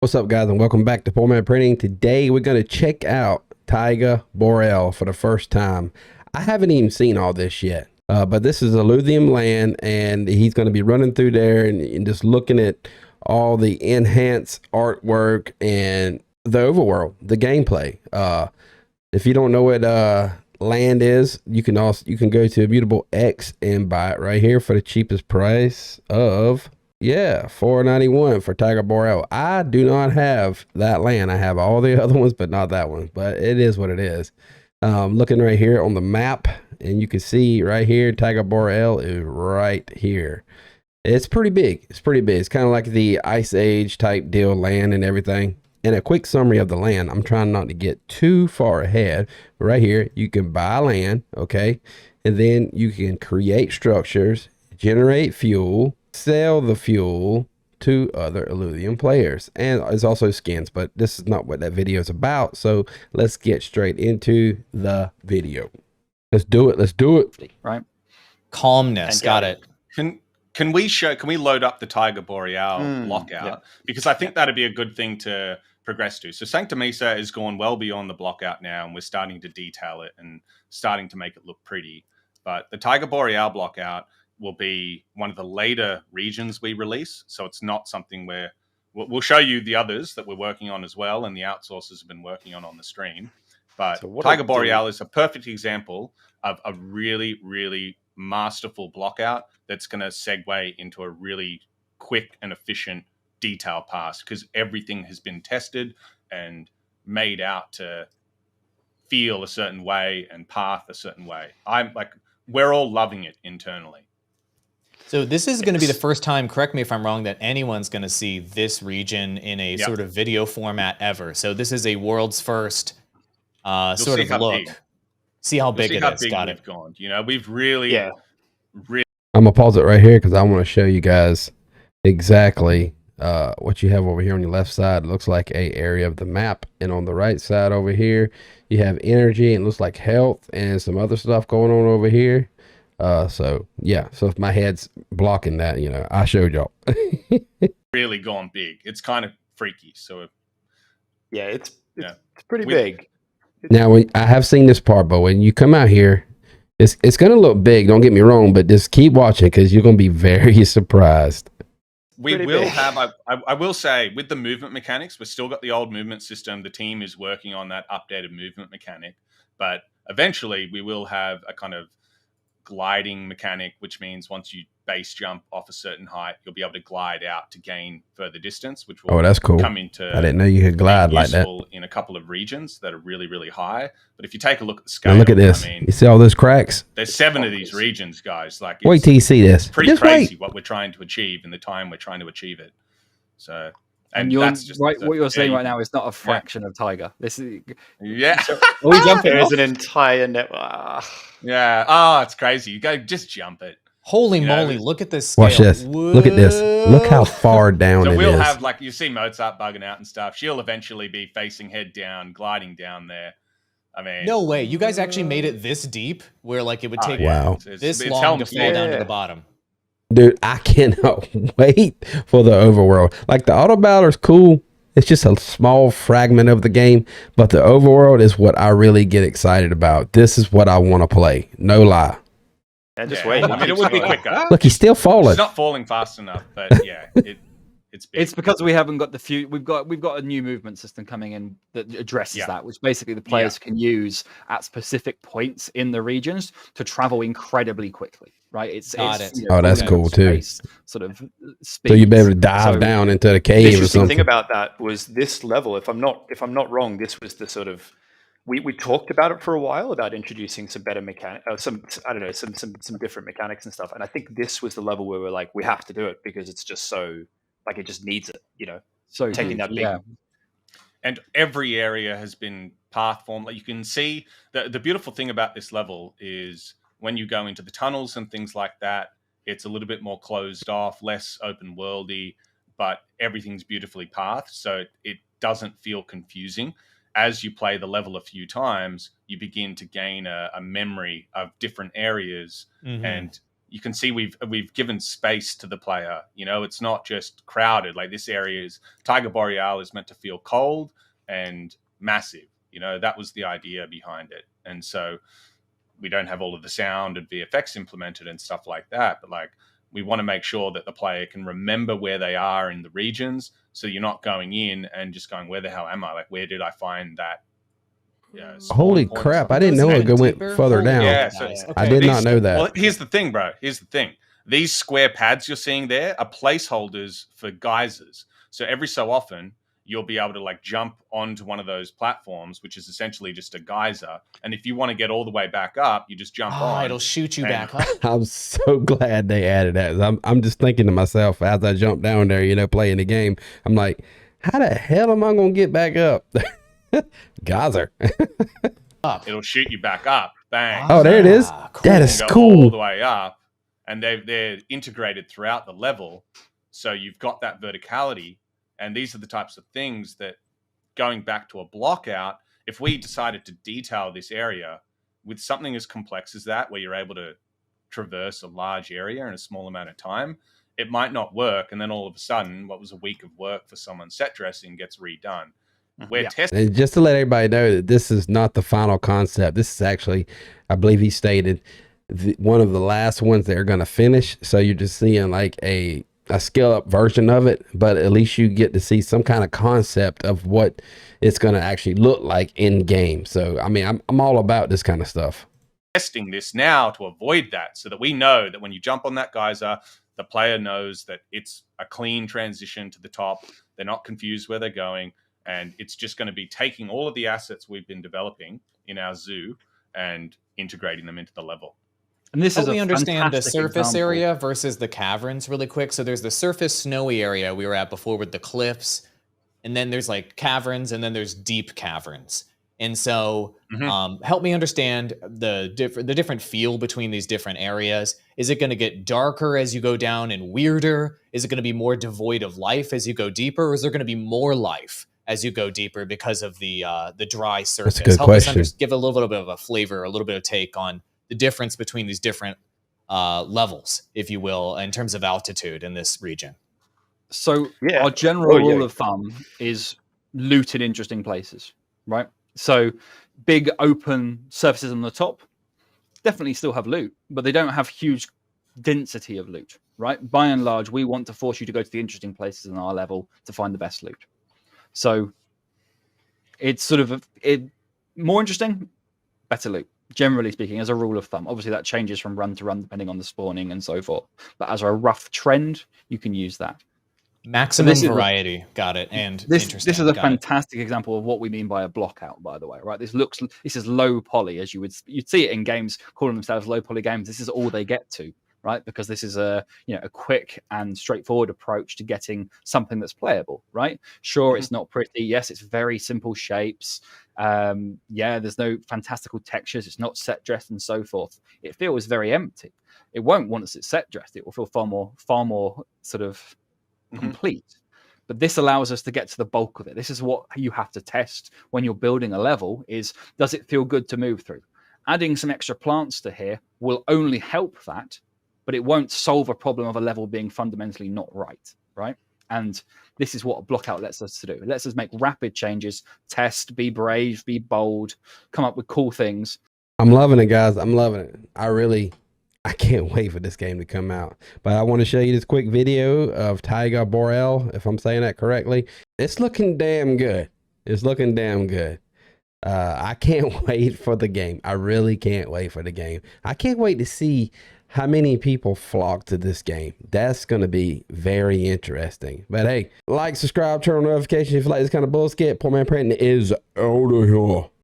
What's up, guys, and welcome back to Poor Man Printing. Today we're going to check out Taiga Boreal for the first time. I haven't even seen all this yet, but this is ILLUVIUM land, and he's going to be running through there and just looking at all the enhanced artwork and the overworld, the gameplay. If you don't know what land is, you can go to Immutable X and buy it right here for the cheapest price of $4.91 for Taiga Boreal. I do not have that land. I have all the other ones, but not that one. But it is what it is. Looking right here on the map, and you can see right here, Taiga Boreal is right here. It's pretty big. It's pretty big. It's kind of like the Ice Age type deal land and everything. And a quick summary of the land. I'm trying not to get too far ahead. But right here, you can buy land, okay? And then you can create structures, generate fuel, sell the fuel to other ILLUVIUM players, and there's also skins, but this is not what that video is about. So let's get straight into the video. Let's do it. Right. Calmness. Got it. Can we load up the Taiga Boreal block out? Yeah. Because I think that'd be a good thing to progress to. So Sancta Mesa has gone well beyond the block out now, and we're starting to detail it and starting to make it look pretty. But the Taiga Boreal block out will be one of the later regions we release. So it's not something where we'll show you the others that we're working on as well, and the outsourcers have been working on the stream. But so Taiga Boreal is a perfect example of a really, really masterful block out that's going to segue into a really quick and efficient detail pass, because everything has been tested and made out to feel a certain way and path a certain way. We're all loving it internally. So this is going to be the first time, correct me if I'm wrong, that anyone's going to see this region in a sort of video format ever. So this is a world's first sort of look. See how big it is. Got it. Gone. You know, we've really. I'm gonna pause it right here because I want to show you guys exactly what you have over here on your left side. It looks like a area of the map, and on the right side over here, you have energy, and it looks like health and some other stuff going on over here. So if my head's blocking that, you know, I showed y'all. Really gone big. It's kind of freaky. So it's pretty big. Now, I have seen this part, but when you come out here, it's going to look big. Don't get me wrong, but just keep watching because you're going to be very surprised. We will have, I will say, with the movement mechanics, we've still got the old movement system. The team is working on that updated movement mechanic, but eventually we will have a kind of gliding mechanic, which means once you base jump off a certain height, you'll be able to glide out to gain further distance, which will that's cool. come into I didn't know you could glide like that in a couple of regions that are really, really high. But if you take a look at the scale, now look at this. I mean, you see all those cracks? There's 7 of these regions, guys. Like, wait till you see this. It's pretty crazy what we're trying to achieve in the time we're trying to achieve it. So, and you're that's just right. What you're saying right now is not a fraction of Taiga. This is There's an entire network. It's crazy. You go just jump it. Holy moly! Look at this scale. Watch this. Whoa. Look at this. Look how far down it is. So we'll have, like, you see Mozart bugging out and stuff. She'll eventually be facing head down, gliding down there. I mean, no way. You guys actually made it this deep, where like it would take this it's long to fall down to the bottom. Dude, I cannot wait for the overworld. Like, the auto battler's cool. It's just a small fragment of the game, but the overworld is what I really get excited about. This is what I want to play. No lie. And just wait. I mean, it would be quicker. Look, he's still falling. It's not falling fast enough, but it's big. It's because we haven't got we've got a new movement system coming in that addresses that, which basically the players can use at specific points in the regions to travel incredibly quickly. Right? It's that's cool too. Sort of speed. So you'd be able to dive down into the cave or something. The interesting thing about that was this level. If I'm not wrong, this was the sort of we talked about it for a while about introducing some better some different mechanics and stuff. And I think this was the level where we're like, we have to do it because it's just so, like, it just needs it, you know. So taking that big. And every area has been path formed. Like, you can see the beautiful thing about this level is when you go into the tunnels and things like that, it's a little bit more closed off, less open worldy, but everything's beautifully pathed, so it doesn't feel confusing. As you play the level a few times, you begin to gain a memory of different areas, and you can see we've given space to the player. You know, it's not just crowded. Like this area is Taiga Boreal is meant to feel cold and massive. You know, that was the idea behind it. And so we don't have all of the sound and VFX implemented and stuff like that. But like, we want to make sure that the player can remember where they are in the regions. So you're not going in and just going, where the hell am I? Like, where did I find that? Holy crap. I didn't know it went further down. Yeah, so I did not know that. Well, here's the thing, bro. Here's the thing. These square pads you're seeing there are placeholders for geysers. So every so often, you'll be able to like jump onto one of those platforms, which is essentially just a geyser. And if you want to get all the way back up, you just jump on. It'll shoot you back up. I'm so glad they added that. I'm just thinking to myself as I jump down there, you know, playing the game. I'm like, how the hell am I going to get back up? Geyser. It'll shoot you back up. Bang. Oh, there it is. Cool. That is Go cool. all the way up, and they're integrated throughout the level. So you've got that verticality. And these are the types of things that, going back to a block out, if we decided to detail this area with something as complex as that, where you're able to traverse a large area in a small amount of time, it might not work. And then all of a sudden, what was a week of work for someone set dressing gets redone. We're testing. And just to let everybody know that this is not the final concept. This is actually, I believe he stated, one of the last ones they're going to finish. So you're just seeing like a scale up version of it, but at least you get to see some kind of concept of what it's going to actually look like in game. So, I mean, I'm all about this kind of stuff. Testing this now to avoid that, so that we know that when you jump on that geyser, the player knows that it's a clean transition to the top. They're not confused where they're going. And it's just going to be taking all of the assets we've been developing in our zoo and integrating them into the level. And this is we understand the surface example. area versus the caverns really quick. So there's the surface snowy area we were at before with the cliffs, and then there's like caverns, and then there's deep caverns. And so help me understand the different feel between these different areas. Is it going to get darker as you go down and weirder? Is it going to be more devoid of life as you go deeper? Or is there going to be more life as you go deeper because of the dry surface? That's a good question. Give a little bit of a flavor, a little bit of take on the difference between these different levels, if you will, in terms of altitude in this region. So our general rule of thumb is loot in interesting places, right? So big open surfaces on the top definitely still have loot, but they don't have huge density of loot, right? By and large, we want to force you to go to the interesting places in our level to find the best loot. So it's sort of more interesting, better loot, generally speaking, as a rule of thumb. Obviously, that changes from run to run depending on the spawning and so forth. But as a rough trend, you can use that. Maximum variety. Got it. And this is a fantastic example of what we mean by a block out, by the way, right? This is low poly, as you'd see it in games calling themselves low poly games. This is all they get to, right? Because this is a quick and straightforward approach to getting something that's playable, right? Sure, it's not pretty. Yes, it's very simple shapes. There's no fantastical textures. It's not set dressed and so forth. It feels very empty. It won't once it's set dressed. It will feel far more sort of complete. But this allows us to get to the bulk of it. This is what you have to test when you're building a level: is does it feel good to move through? Adding some extra plants to here will only help that, but it won't solve a problem of a level being fundamentally not right? And this is what a block out lets us to do. It lets us make rapid changes, test, be brave, be bold, come up with cool things. I'm loving it, guys. I'm loving it. I can't wait for this game to come out. But I want to show you this quick video of Taiga Boreal, if I'm saying that correctly. It's looking damn good. I can't wait for the game. I really can't wait for the game. I can't wait to see how many people flock to this game. That's going to be very interesting. But hey, like, subscribe, turn on notifications if you like this kind of bullshit. Poor Man Printing is out of here.